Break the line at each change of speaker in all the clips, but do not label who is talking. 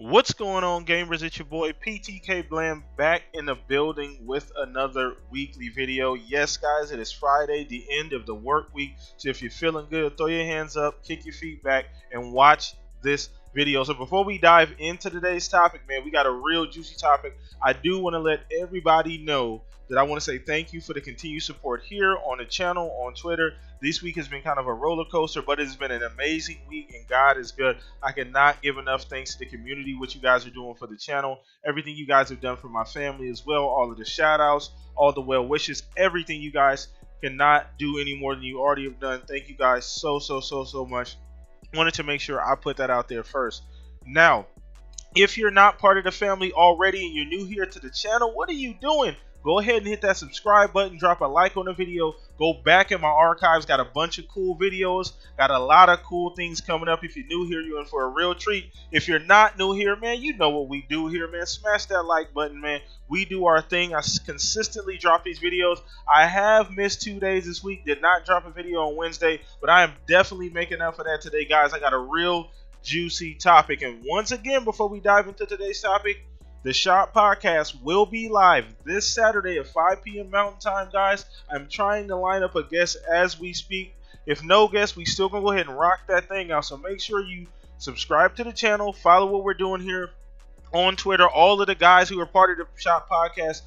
What's going on, gamers? It's your boy PTK Bland back in the building with another weekly video. Yes, guys, it is Friday, the end of the work week. So if you're feeling good, throw your hands up, kick your feet back, and watch this video. So before we dive into today's topic, man, we got a real juicy topic. I do want to let everybody know that I want to say thank you for the continued support here on the channel, on Twitter. This week has been kind of a roller coaster, but it's been an amazing week, and God is good. I cannot give enough thanks to the community, what you guys are doing for the channel, everything you guys have done for my family as well, all of the shout outs, all the well wishes, everything you guys cannot do any more than you already have done. Thank you guys so much. Wanted to make sure I put that out there first. Now, if you're not part of the family already and you're new here to the channel, what are you doing? Go ahead and hit that subscribe button, drop a like on the video, go back in my archives, got a bunch of cool videos, got a lot of cool things coming up. If you're new here, you're in for a real treat. If you're not new here, man, you know what we do here, man. Smash that like button, man. We do our thing. I consistently drop these videos. I have missed 2 days this week, did not drop a video on Wednesday, but I am definitely making up for that today, guys. I got a real juicy topic, and once again, before we dive into today's topic, the Shop Podcast will be live this Saturday at 5 p.m. Mountain Time, guys. I'm trying to line up a guest as we speak. If no guest, we still gonna go ahead and rock that thing out. So make sure you subscribe to the channel, follow what we're doing here on Twitter. All of the guys who are part of the Shop Podcast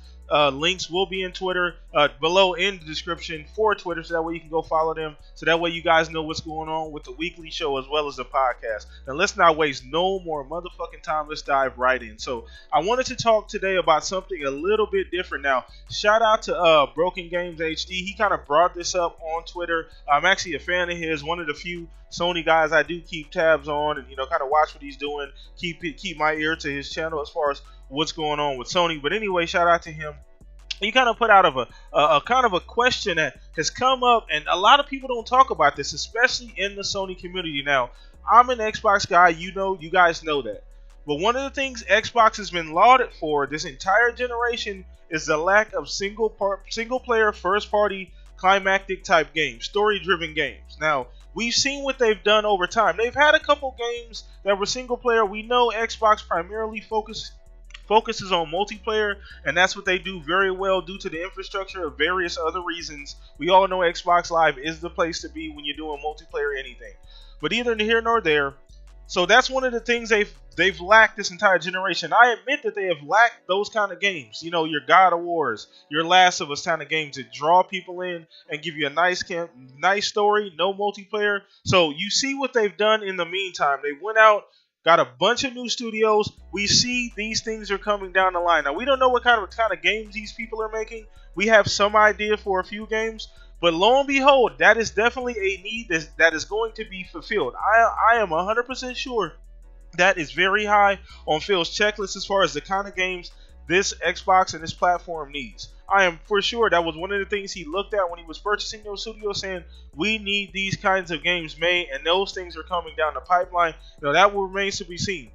links will be in Twitter below in the description for Twitter, so that way you can go follow them, so that way you guys know what's going on with the weekly show as well as the podcast. Now let's not waste no more motherfucking time. Let's dive right in. So I wanted to talk today about something a little bit different. Now, shout out to Broken Games HD. He kind of brought this up on Twitter. I'm actually a fan of his, one of the few Sony guys I do keep tabs on, and kind of watch what he's doing, keep my ear to his channel as far as what's going on with Sony. But anyway, shout out to him. He kind of put out a kind of a question that has come up, and a lot of people don't talk about this, especially in the Sony community. Now, I'm an Xbox guy, you guys know that. But one of the things Xbox has been lauded for this entire generation is the lack of single player first party climactic type games, story driven games. Now, we've seen what they've done over time. They've had a couple games that were single player. We know Xbox primarily focuses on multiplayer, and that's what they do very well due to the infrastructure of various other reasons. We all know Xbox Live is the place to be when you're doing multiplayer anything. But either here nor there. So that's one of the things they've lacked this entire generation. I admit that they have lacked those kind of games. Your God of Wars, your Last of Us kind of games that draw people in and give you a nice story, no multiplayer. So you see what they've done in the meantime. They went out, got a bunch of new studios. We see these things are coming down the line. Now, we don't know what kind of games these people are making. We have some idea for a few games, but lo and behold, that is definitely a need that is going to be fulfilled. I am 100% sure that is very high on Phil's checklist as far as the kind of games this Xbox and this platform needs. I am for sure that was one of the things he looked at when he was purchasing those studios, saying we need these kinds of games made, and those things are coming down the pipeline. That will remain to be seen.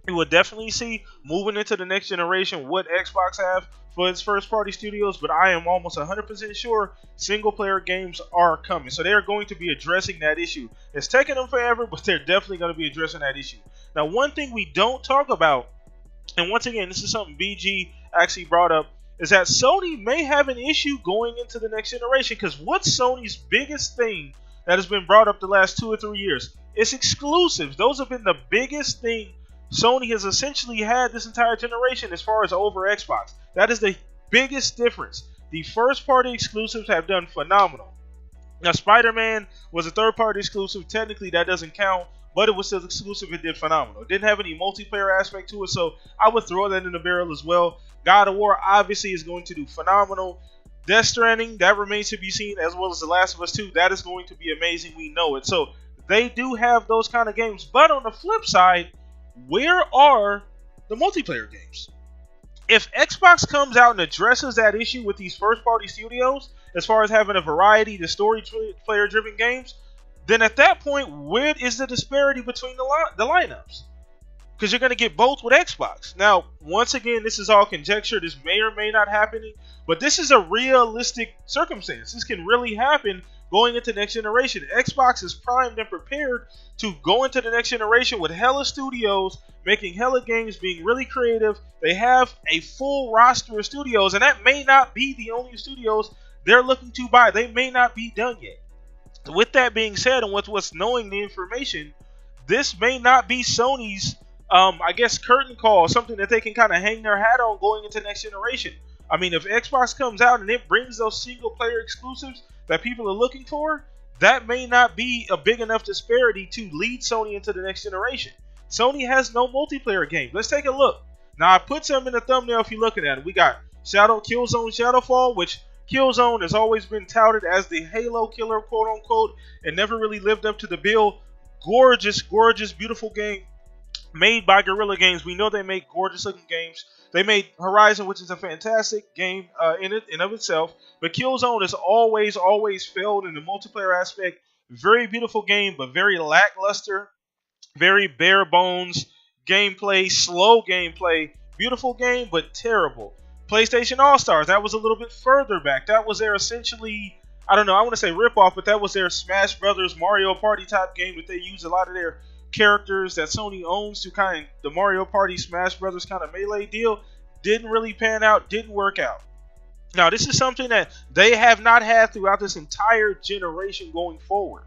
We will definitely see moving into the next generation what Xbox have for its first party studios, but I am almost 100% sure single player games are coming. So they are going to be addressing that issue. It's taking them forever, but they're definitely going to be addressing that issue. Now, one thing we don't talk about, and once again, this is something BG actually brought up, is that Sony may have an issue going into the next generation. Because what's Sony's biggest thing that has been brought up the last 2 or 3 years? It's exclusives. Those have been the biggest thing Sony has essentially had this entire generation as far as over Xbox. That is the biggest difference. The first party exclusives have done phenomenal. Now, Spider-Man was a third party exclusive. Technically, that doesn't count, but it was still exclusive. It did phenomenal. It didn't have any multiplayer aspect to it, so I would throw that in the barrel as well. God of War obviously is going to do phenomenal. Death Stranding, that remains to be seen, as well as The Last of Us 2. That is going to be amazing. We know it. So they do have those kind of games. But on the flip side, where are the multiplayer games? If Xbox comes out and addresses that issue with these first-party studios, as far as having a variety of story player-driven games, then at that point, where is the disparity between the lineups? Because you're going to get both with Xbox. Now, once again, this is all conjecture. This may or may not happen, but this is a realistic circumstance. This can really happen going into next generation. Xbox is primed and prepared to go into the next generation with hella studios, making hella games, being really creative. They have a full roster of studios, and that may not be the only studios they're looking to buy. They may not be done yet. With that being said, and with what's knowing the information, this may not be Sony's, I guess, curtain call, something that they can kind of hang their hat on going into next generation. I mean, if Xbox comes out and it brings those single-player exclusives that people are looking for, that may not be a big enough disparity to lead Sony into the next generation. Sony has no multiplayer games. Let's take a look. Now, I put some in the thumbnail if you're looking at it. We got Killzone Shadowfall, which Killzone has always been touted as the Halo killer, quote-unquote, and never really lived up to the bill. Gorgeous, gorgeous, beautiful game made by Guerrilla Games. We know they make gorgeous-looking games. They made Horizon, which is a fantastic game in and of itself. But Killzone has always failed in the multiplayer aspect. Very beautiful game, but very lackluster. Very bare bones gameplay, slow gameplay. Beautiful game, but terrible. PlayStation All-Stars, that was a little bit further back. That was their essentially, I don't know, I want to say ripoff, but that was their Smash Brothers Mario Party type game that they use a lot of their characters that Sony owns to kind of the Mario Party Smash Brothers kind of melee deal. Didn't really pan out, didn't work out. Now, this is something that they have not had throughout this entire generation going forward.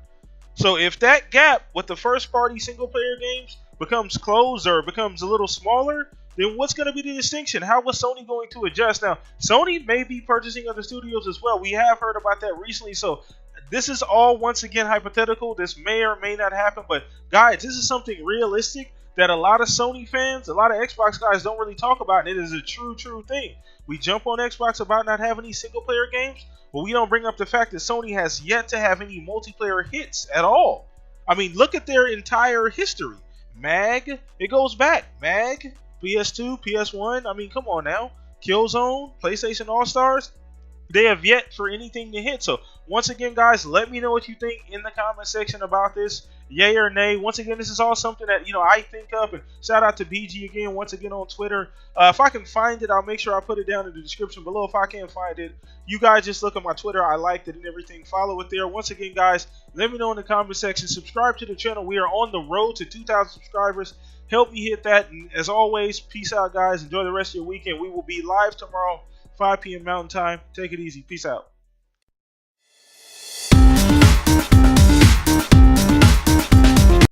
So if that gap with the first party single player games becomes closed or becomes a little smaller, then what's going to be the distinction? How was Sony going to adjust? Now, Sony may be purchasing other studios as well. We have heard about that recently. So this is all, once again, hypothetical. This may or may not happen. But guys, this is something realistic that a lot of Sony fans, a lot of Xbox guys don't really talk about. And it is a true thing. We jump on Xbox about not having any single player games, but we don't bring up the fact that Sony has yet to have any multiplayer hits at all. I mean, look at their entire history. MAG, it goes back. MAG, PS2, PS1, I mean, come on now. Killzone, PlayStation All-Stars, they have yet for anything to hit. So, once again, guys, let me know what you think in the comment section about this. Yay or nay. Once again, this is all something that, I think of. And shout out to BG again, once again, on Twitter. If I can find it, I'll make sure I put it down in the description below. If I can't find it, you guys just look at my Twitter. I liked it and everything. Follow it there. Once again, guys, let me know in the comment section. Subscribe to the channel. We are on the road to 2,000 subscribers. Help me hit that. And as always, peace out, guys. Enjoy the rest of your weekend. We will be live tomorrow, 5 p.m. Mountain Time. Take it easy. Peace out.